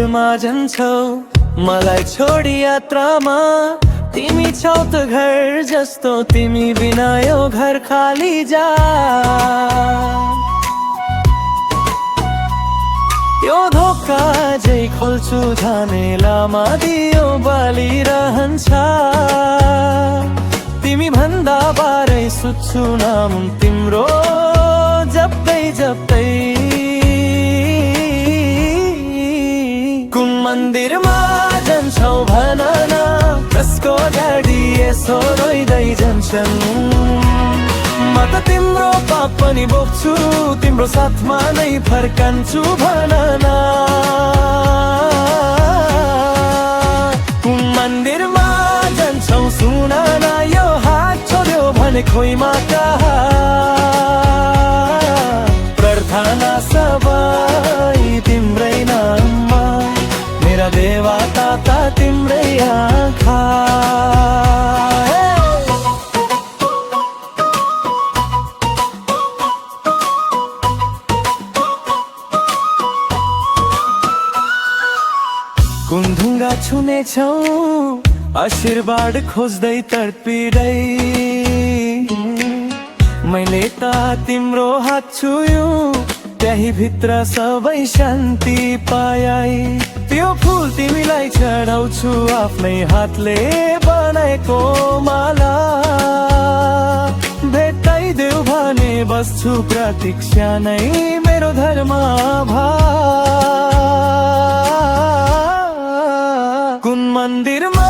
दिलमा जान्छौ मलाई छोडी यात्रामा तिमी छौ त घर जस्तो तिमी बिना यो घर खाली जा यो धोका झै खोल्छु झमेलामा दियो बलिरहन्छ तिमी भन्दा बारै सुत्छु नाम तिम्रो जप्दै जप्दै कुन मन्दिरमा जान्छौ भन न कसको ड्याडी यसो रोइदै जान्छन् म त तिम्रो पाप पनि बोक्छु तिम्रो साथमा नै फर्कन्छु भन न कुन मन्दिरमा जान्छौ सुन न यो हात छोड्यो भने खोइमा कहाँ प्रार्थना सबै तिम्रै नाममा मेरा देवता त तिम्रै आँखा कुन ढुङ्गा छुनेछौ आशीर्वाद खोज्दै तडपिँदै मैले त तिम्रो हात छुयो त्यही भित्र सबै शान्ति पाए त्यो फुल तिमीलाई चढाउँछु आफ्नै हातले बनाएको माला भेटाइदेऊ भने बस्छु प्रतीक्षा नै मेरो धर्म कुन मन्दिरमा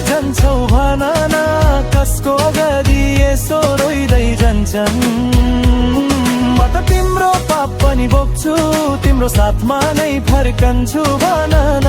जान्छौ भन न कसको गरी यसो रोइदै जान्छन् म त तिम्रो पाप पनि बोक्छु तिम्रो साथमा नै फर्कन्छु भन न